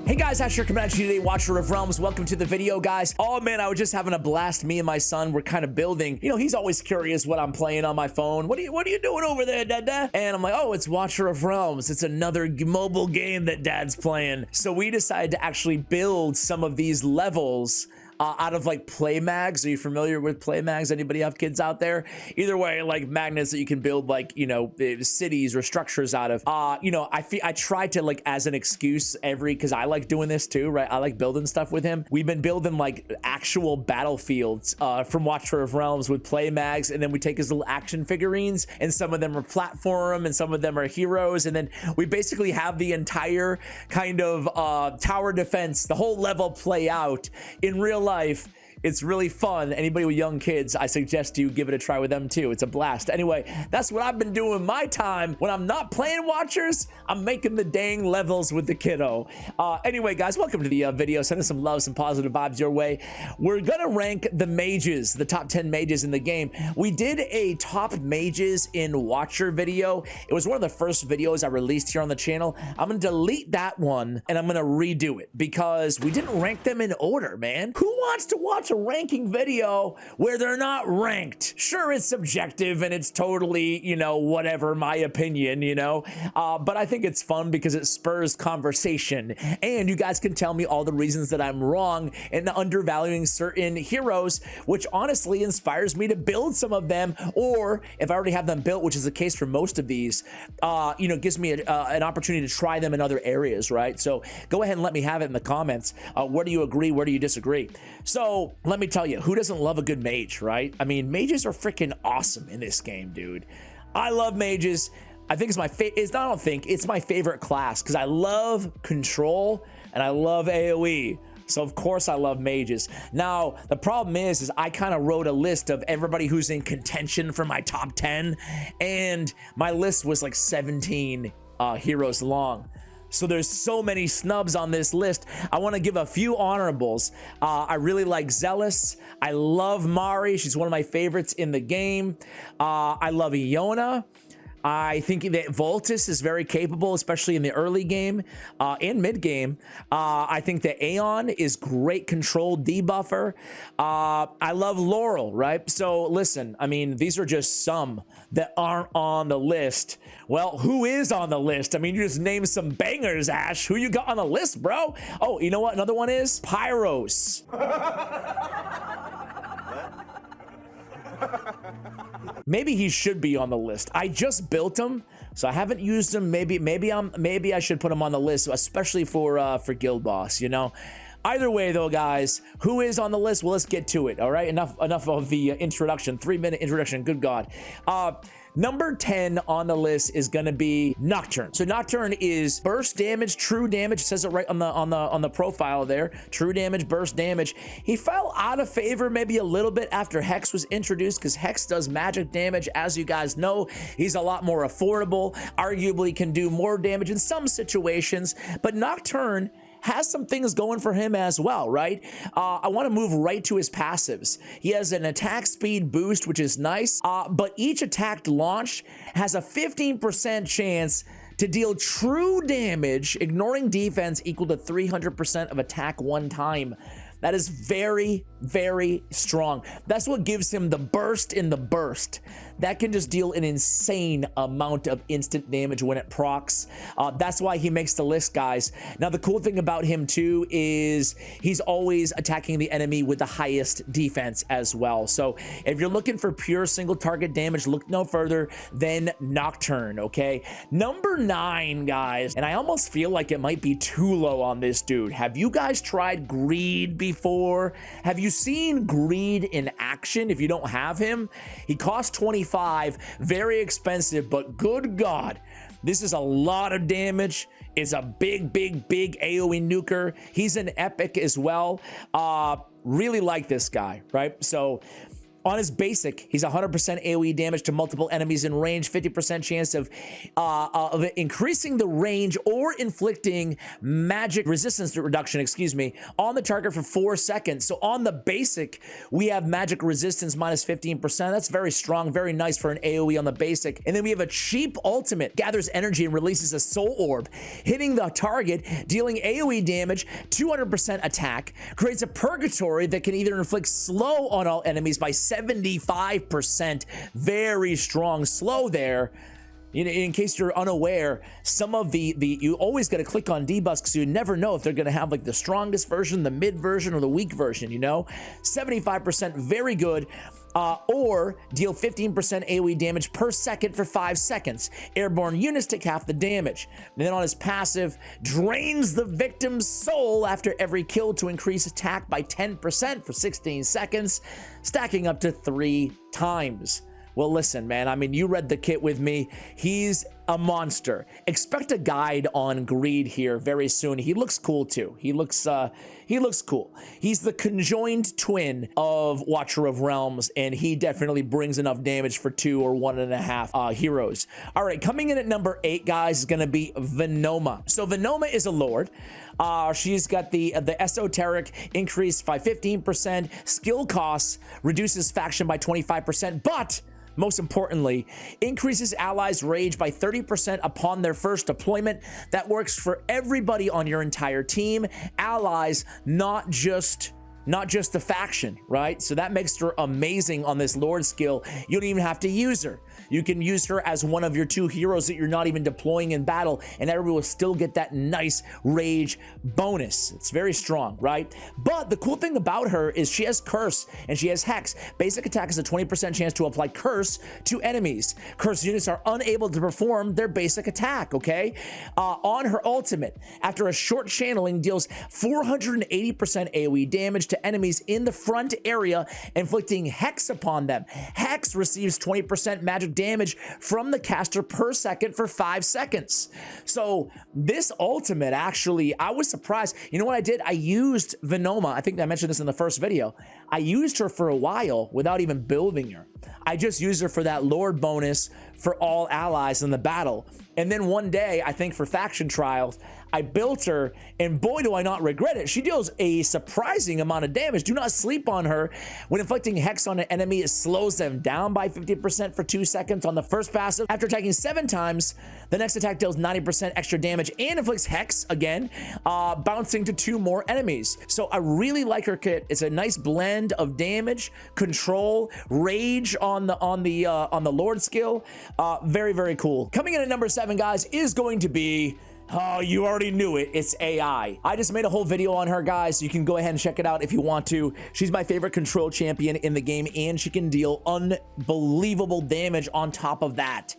Hey guys, Ash here coming at you today, Watcher of Realms. Welcome to the video, guys. Oh man, I was just having a blast. Me and my son were kind of building. You know, he's always curious what I'm playing on my phone. What are you doing over there, Dad? And I'm like, oh, it's Watcher of Realms. It's another mobile game that Dad's playing. So we decided to actually build some of these levels out of like play mags. Are you familiar with play mags? Anybody have kids out there? Either way, like magnets that you can build like, you know, cities or structures out of. You know, I try to like as an excuse because I like doing this too, right? I like building stuff with him. We've been building like actual battlefields from Watcher of Realms with play mags, and then we take his little action figurines, and some of them are platform and some of them are heroes, and then we basically have the entire kind of tower defense, the whole level play out in real life. It's really fun. Anybody with young kids, I suggest you give it a try with them too. It's a blast. Anyway, that's what I've been doing with my time. When I'm not playing Watchers, I'm making the dang levels with the kiddo. Anyway, guys, welcome to the video. Send us some love, some positive vibes your way. We're gonna rank the mages, the top 10 mages in the game. We did a top mages in Watcher video. It was one of the first videos I released here on the channel. I'm gonna delete that one and I'm gonna redo it because we didn't rank them in order, man. Who wants to watch a ranking video where they're not ranked? Sure, it's subjective and it's totally, you know, whatever, my opinion, you know, but I think it's fun because it spurs conversation, and you guys can tell me all the reasons that I'm wrong and undervaluing certain heroes, which honestly inspires me to build some of them, or if I already have them built, which is the case for most of these, you know, gives me an opportunity to try them in other areas, right? So go ahead and let me have it in the comments. Where do you agree? Where do you disagree? So let me tell you, who doesn't love a good mage, right? I mean, mages are freaking awesome in this game, dude. I love mages. I think it's my it's my favorite class because I love control and I love AoE. So of course I love mages. Now, the problem is I kind of wrote a list of everybody who's in contention for my top 10, and my list was like 17 heroes long. So there's so many snubs on this list. I want to give a few honorables. I really like Zealous. I love Mari. She's one of my favorites in the game. I love Iona. I think that Voltus is very capable, especially in the early game and mid game. I think that Aeon is great control debuffer. I love Laurel, right? So listen, I mean, these are just some that aren't on the list. Well, who is on the list? I mean, you just named some bangers, Ash. Who you got on the list, bro? Oh, you know what? Another one is Pyros. Maybe he should be on the list. I just built him, so I haven't used him. Maybe I should put him on the list, especially for Guild Boss, you know. Either way though, guys, who is on the list? Well, let's get to it. All right, enough of the introduction. 3-minute introduction. Good God. Number 10 on the list is going to be Nocturne. So Nocturne is burst damage, true damage. It says it right on the profile there. True damage, burst damage. He fell out of favor maybe a little bit after Hex was introduced because Hex does magic damage. As you guys know, he's a lot more affordable. Arguably can do more damage in some situations, but Nocturne has some things going for him as well, right? I want to move right to his passives. He has an attack speed boost, which is nice, but each attack launch has a 15% chance to deal true damage, ignoring defense, equal to 300% of attack one time. That is very, very strong. That's what gives him the burst in the burst. That can just deal an insane amount of instant damage when it procs. That's why he makes the list, guys. Now, the cool thing about him too is he's always attacking the enemy with the highest defense as well. So if you're looking for pure single target damage, look no further than Nocturne, okay? Number 9, guys, and I almost feel like it might be too low on this dude. Have you guys tried Greed before? Have you seen Greed in action? If you don't have him, he costs 25, very expensive, but good God, this is a lot of damage. It's a big AoE nuker. He's an epic as well. Really like this guy, right? So On his basic, he's 100% AoE damage to multiple enemies in range, 50% chance of increasing the range or inflicting magic resistance reduction, excuse me, on the target for 4 seconds. So on the basic, we have magic resistance minus 15%. That's very strong, very nice for an AoE on the basic. And then we have a cheap ultimate, gathers energy and releases a soul orb, hitting the target, dealing AoE damage, 200% attack, creates a purgatory that can either inflict slow on all enemies by 75%. Very strong slow there. You know, in case you're unaware, some of you always got to click on debuffs because you never know if they're going to have like the strongest version, the mid version, or the weak version, you know? 75%, very good. Or deal 15% AoE damage per second for 5 seconds. Airborne units take half the damage. And then on his passive, drains the victim's soul after every kill to increase attack by 10% for 16 seconds, stacking up to 3 times. Well, listen, man, I mean, you read the kit with me. He's a monster. Expect a guide on greed here very soon. He looks cool too. He looks cool. He's the conjoined twin of Watcher of Realms, and he definitely brings enough damage for 2 or 1.5 heroes. All right, coming in at number 8, guys, is gonna be Venoma. So Venoma is a lord. She's got the esoteric increase by 15%, skill costs, reduces faction by 25%, but most importantly, increases allies' rage by 30% upon their first deployment. That works for everybody on your entire team. Allies, not just the faction, right? So that makes her amazing on this Lord skill. You don't even have to use her. You can use her as one of your 2 heroes that you're not even deploying in battle, and everybody will still get that nice rage bonus. It's very strong, right? But the cool thing about her is she has Curse and she has Hex. Basic attack is a 20% chance to apply Curse to enemies. Curse units are unable to perform their basic attack, okay? On her ultimate, after a short channeling, deals 480% AoE damage to enemies in the front area, inflicting Hex upon them. Hex receives 20% magic damage from the caster per second for 5 seconds. So this ultimate, actually, I was surprised. You know what I did? I used Venoma. I think I mentioned this in the first video. I used her for a while without even building her. I just used her for that Lord bonus for all allies in the battle. And then one day, I think for faction trials, I built her, and boy, do I not regret it. She deals a surprising amount of damage. Do not sleep on her. When inflicting Hex on an enemy, it slows them down by 50% for 2 seconds on the first passive. After attacking 7 times, the next attack deals 90% extra damage and inflicts Hex again, bouncing to 2 more enemies. So I really like her kit. It's a nice blend of damage, control, rage on the Lord skill. Very, very cool. Coming in at number 7, guys, is going to be, oh, you already knew it. It's AI. I just made a whole video on her, guys. You can go ahead and check it out if you want to. She's my favorite control champion in the game, and she can deal unbelievable damage on top of that.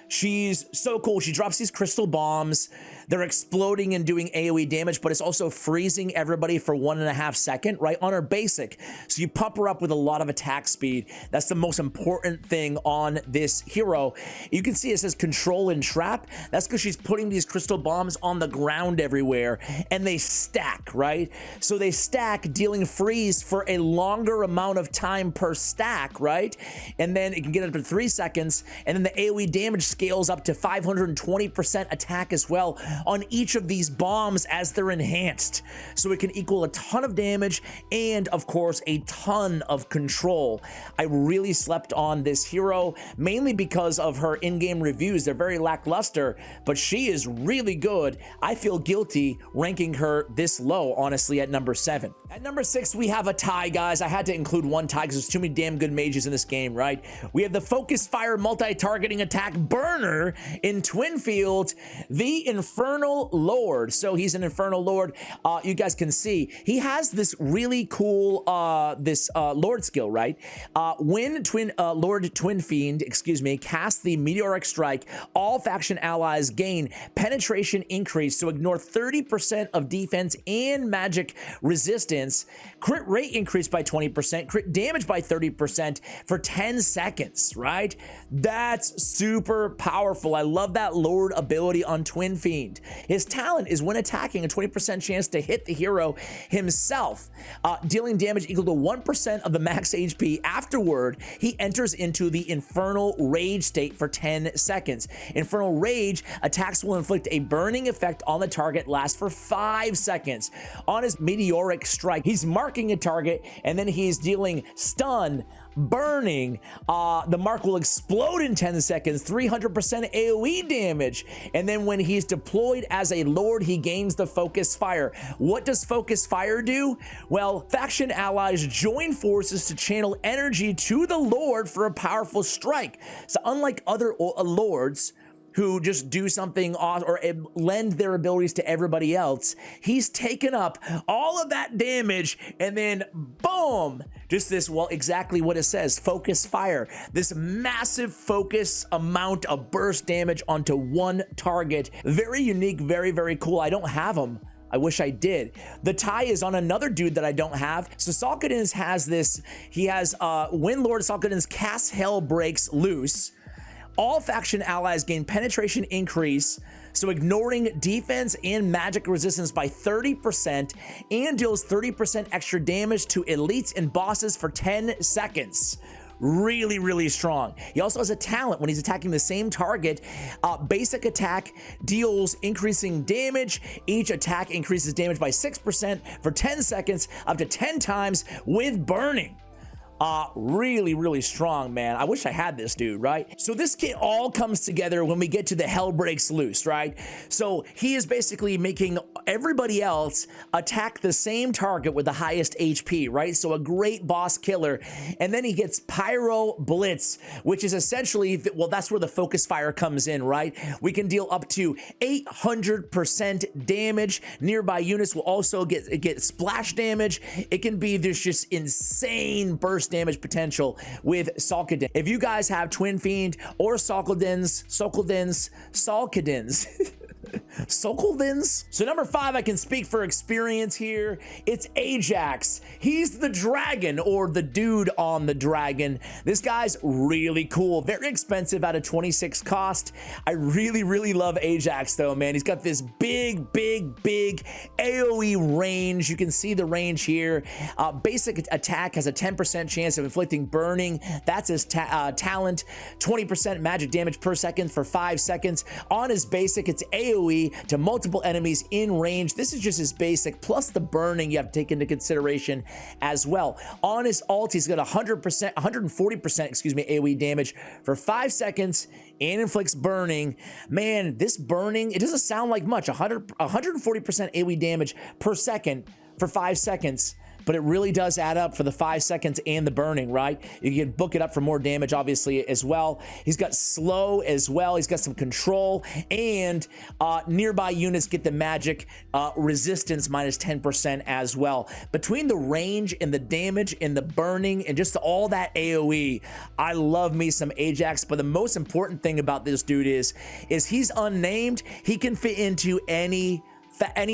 She's so cool. She drops these crystal bombs. They're exploding and doing AoE damage, but it's also freezing everybody for 1.5 seconds, right, on her basic. So you pump her up with a lot of attack speed. That's the most important thing on this hero. You can see it says control and trap. That's because she's putting these crystal bombs on the ground everywhere, and they stack, right? So they stack, dealing freeze for a longer amount of time per stack, right? And then it can get up to 3 seconds, and then the AoE damage scales up to 520% attack as well on each of these bombs as they're enhanced. So it can equal a ton of damage and, of course, a ton of control. I really slept on this hero, mainly because of her in-game reviews. They're very lackluster, but she is really good. I feel guilty ranking her this low, honestly, at number 7. At number 6, we have a tie, guys. I had to include one tie because there's too many damn good mages in this game, right? We have the Focus Fire multi-targeting attack burner in Twinfield, the Infernal Lord. So he's an Infernal Lord. You guys can see he has this really cool Lord skill, right? When Lord Twinfiend, excuse me, casts the Meteoric Strike, all faction allies gain penetration increase, so ignore 30% of defense and magic resistance, crit rate increase by 20%, crit damage by 30% for 10 seconds, right? That's super powerful. I love that Lord ability on Twinfiend. His talent is when attacking, a 20% chance to hit the hero himself, dealing damage equal to 1% of the max HP. Afterward, he enters into the Infernal Rage state for 10 seconds. Infernal Rage attacks will inflict a burning effect on the target, lasts for 5 seconds. On his Meteoric Strike, he's marking a target, and then he's dealing stun, burning. The mark will explode in 10 seconds, 300% AoE damage. And then when he's deployed as a Lord, he gains the Focus Fire. What does Focus Fire do? Well, faction allies join forces to channel energy to the Lord for a powerful strike. So unlike other Lords who just do something or lend their abilities to everybody else, he's taken up all of that damage, and then boom, just this, well, exactly what it says, Focus Fire. This massive focus amount of burst damage onto one target. Very unique, very, very cool. I don't have them. I wish I did. The tie is on another dude that I don't have. So Salkadin's has this, he has when Lord Salkadin's cast Hell breaks loose, all faction allies gain penetration increase, so ignoring defense and magic resistance by 30%, and deals 30% extra damage to elites and bosses for 10 seconds. Really, really strong. He also has a talent when he's attacking the same target. Basic attack deals increasing damage. Each attack increases damage by 6% for 10 seconds, up to 10 times with burning. Really, really strong, man. I wish I had this dude, right? So this kit all comes together when we get to the Hell Breaks Loose, right? So he is basically making everybody else attack the same target with the highest HP, right? So a great boss killer. And then he gets Pyro Blitz, which is essentially, well, that's where the Focus Fire comes in, right? We can deal up to 800% damage. Nearby units will also get splash damage. It can be this just insane burst damage potential with Salkadin. If you guys have Twinfiend or Salkadins, Salkadins. So number 5, I can speak for experience here. It's Ajax. He's the dragon, or the dude on the dragon. This guy's really cool. Very expensive at a 26 cost. I really, really love Ajax though, man. He's got this big AoE range. You can see the range here. Basic attack has a 10% chance of inflicting burning. That's his talent. 20% magic damage per second for 5 seconds. On his basic, it's AoE to multiple enemies in range. This is just his basic, plus the burning you have to take into consideration as well. On his ult, he's got 140% AoE damage for 5 seconds and inflicts burning. Man, this burning, it doesn't sound like much. 140% AoE damage per second for 5 seconds. But it really does add up for the 5 seconds and the burning, right? You can book it up for more damage, obviously, as well. He's got slow as well. He's got some control, and nearby units get the magic resistance minus 10% as well. Between the range and the damage and the burning and just all that AoE, I love me some Ajax. But the most important thing about this dude is he's unnamed. He can fit into any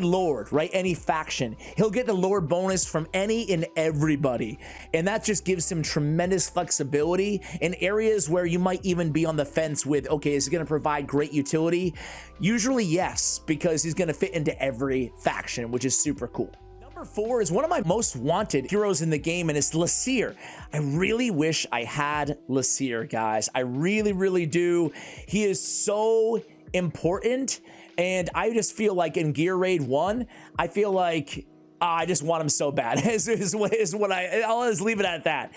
Lord, right? Any faction. He'll get the Lord bonus from any and everybody. And that just gives him tremendous flexibility in areas where you might even be on the fence with, okay, is he going to provide great utility? Usually yes, because he's going to fit into every faction, which is super cool. Number 4 is one of my most wanted heroes in the game, and it's Laseer. I really wish I had Laseer, guys. I really, really do. He is so important. And I just feel like in Gear Raid 1, I feel like I just want him so bad. I'll just leave it at that.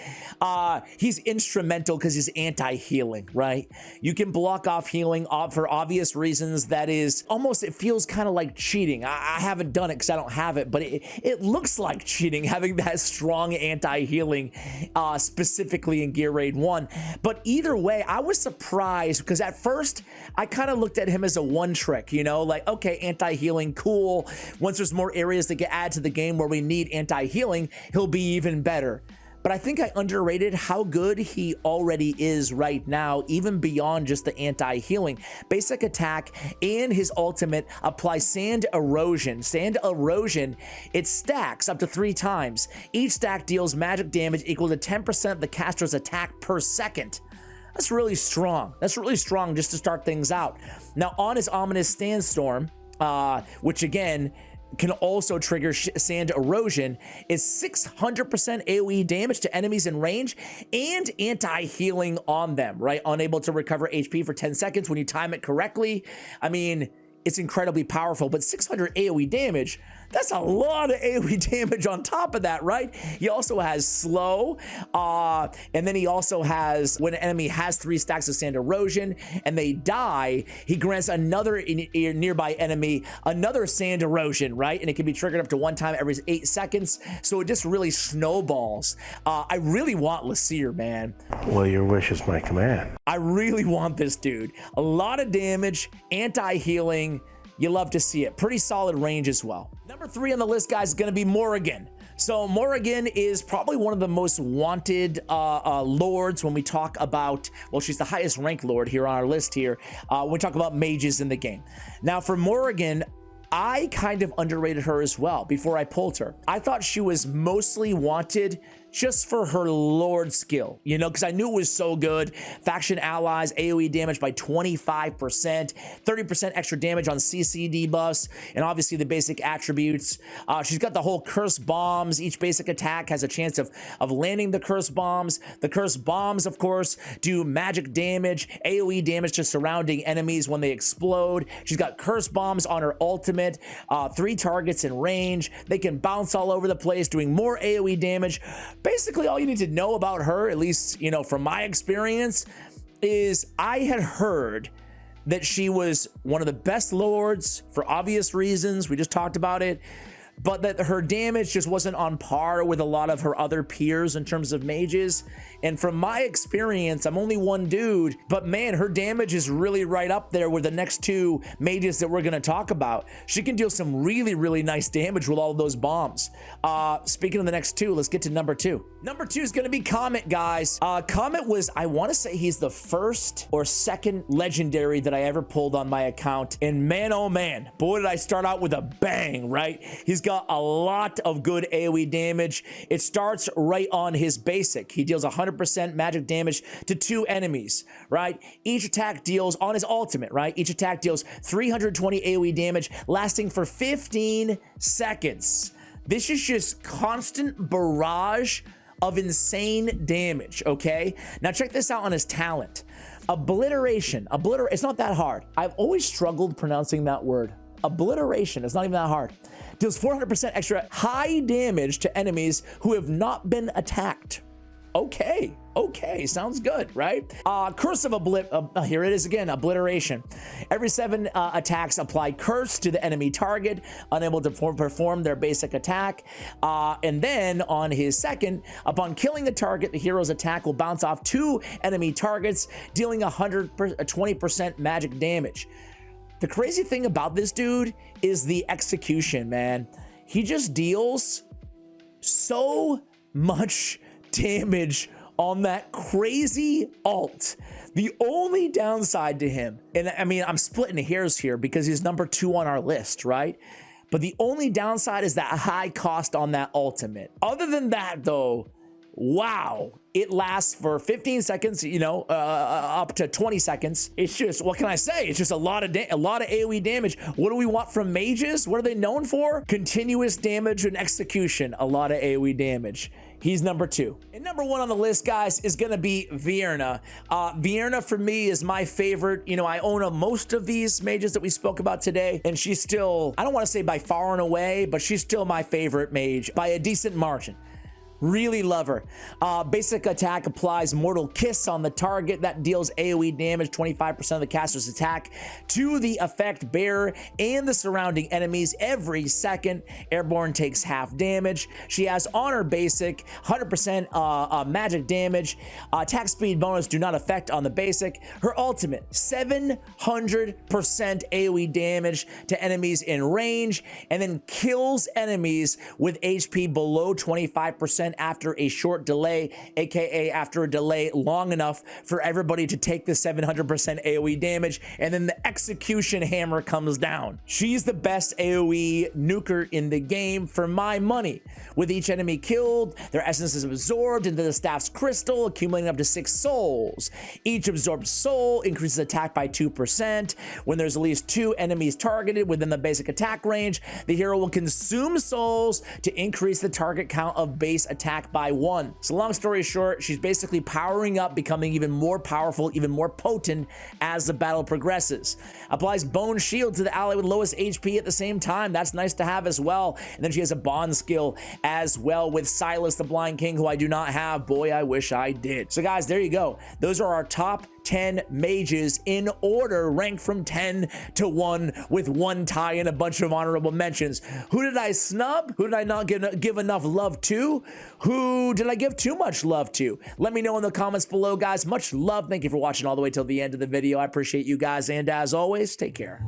He's instrumental because he's anti-healing, right? You can block off healing for obvious reasons. That is almost, it feels kind of like cheating. I haven't done it because I don't have it, but it looks like cheating having that strong anti-healing, specifically in Gear Raid 1. But either way, I was surprised because at first I kind of looked at him as a one trick, you know, like, okay, anti-healing, cool. Once there's more areas that get added to the game where we need anti-healing, he'll be even better. But I think I underrated how good he already is right now, even beyond just the anti-healing. Basic attack and his ultimate apply Sand Erosion. Sand Erosion, it stacks up to 3 times. Each stack deals magic damage equal to 10% of the caster's attack per second. That's really strong. That's really strong just to start things out. Now, on his Ominous Sandstorm, which again can also trigger sand erosion, is 600% AoE damage to enemies in range and anti-healing on them, right? Unable to recover HP for 10 seconds when you time it correctly. I mean, it's incredibly powerful, but 600 AoE damage, that's a lot of AoE damage on top of that, right? He also has slow, and then he also has, when an enemy has 3 stacks of sand erosion and they die, he grants another nearby enemy another sand erosion, right? And it can be triggered up to 1 time every 8 seconds. So it just really snowballs. I really want Laseer, man. Well, your wish is my command. I really want this dude. A lot of damage, anti-healing. You love to see it. Pretty solid range as well. Number 3 on the list, guys, is going to be Morrigan. So Morrigan is probably one of the most wanted lords when we talk about, well, she's the highest ranked lord here on our list here when we talk about mages in the game. Now for Morrigan, I kind of underrated her as well before I pulled her. I thought she was mostly wanted just for her lord skill, you know, because I knew it was so good. Faction allies, AoE damage by 25%, 30% extra damage on CC debuffs, and obviously the basic attributes. She's got the whole curse bombs. Each basic attack has a chance of landing the curse bombs. The curse bombs, of course, do magic damage, AoE damage to surrounding enemies when they explode. She's got curse bombs on her ultimate, 3 targets in range. They can bounce all over the place, doing more AoE damage. Basically, all you need to know about her, at least, you know, from my experience, is I had heard that she was one of the best lords for obvious reasons. We just talked about it. But that her damage just wasn't on par with a lot of her other peers in terms of mages. And from my experience, I'm only one dude, but man, her damage is really right up there with the next 2 mages that we're going to talk about. She can deal some really, really nice damage with all of those bombs. Speaking of the next 2, let's get to number 2. Number 2 is going to be Kommand, guys. Kommand was, I want to say he's the first or second legendary that I ever pulled on my account. And man, oh man, boy, did I start out with a bang, right? He's got a lot of good AoE damage. It starts right on his basic. He deals 100% magic damage to 2 enemies, right? Each attack deals on his ultimate, right? Each attack deals 320 AoE damage, lasting for 15 seconds. This is just constant barrage of insane damage, okay? Now check this out on his talent. Obliteration. It's not that hard. I've always struggled pronouncing that word. Obliteration. It's not even that hard. Deals 400% extra high damage to enemies who have not been attacked. Okay, sounds good, right? Curse of here it is again, Obliteration. Every 7 attacks apply curse to the enemy target, unable to perform their basic attack. And then on his second, upon killing the target, the hero's attack will bounce off 2 enemy targets, dealing 20% magic damage. The crazy thing about this dude is the execution, man. He just deals so much damage on that crazy ult. The only downside to him, and I mean, I'm splitting hairs here because he's number 2 on our list, right? But the only downside is that high cost on that ultimate. Other than that, though, wow, it lasts for 15 seconds, you know, up to 20 seconds. It's just, what can I say? It's just a lot of AoE damage. What do we want from mages? What are they known for? Continuous damage and execution. A lot of AoE damage. He's number 2. And number 1 on the list, guys, is going to be Vierna. Vierna, for me, is my favorite. You know, I own most of these mages that we spoke about today, and she's still, I don't want to say by far and away, but she's still my favorite mage by a decent margin. Really love her. Basic attack applies Mortal Kiss on the target. That deals AoE damage, 25% of the caster's attack to the effect bearer and the surrounding enemies every second. Airborne takes half damage. She has on her basic 100% magic damage. Attack speed bonus do not affect on the basic. Her ultimate, 700% AoE damage to enemies in range, and then kills enemies with HP below 25% 100% after a short delay, aka after a delay long enough for everybody to take the 700% AoE damage, and then the execution hammer comes down. She's the best AoE nuker in the game for my money. With each enemy killed, their essence is absorbed into the staff's crystal, accumulating up to 6 souls. Each absorbed soul increases attack by 2%. When there's at least 2 enemies targeted within the basic attack range, the hero will consume souls to increase the target count of base attack by 1. So long story short, she's basically powering up, becoming even more powerful, even more potent as the battle progresses. Applies bone shield to the ally with lowest HP at the same time. That's nice to have as well. And then she has a bond skill as well with Silas the Blind King, who I do not have. Boy, I wish I did. So guys, there you go. Those are our top 10 mages in order, ranked from 10 to 1, with 1 tie and a bunch of honorable mentions. Who did I snub? Who did I not give enough love to? Who did I give too much love to? Let me know in the comments below, guys. Much love. Thank you for watching all the way till the end of the video. I appreciate you guys, and as always, take care.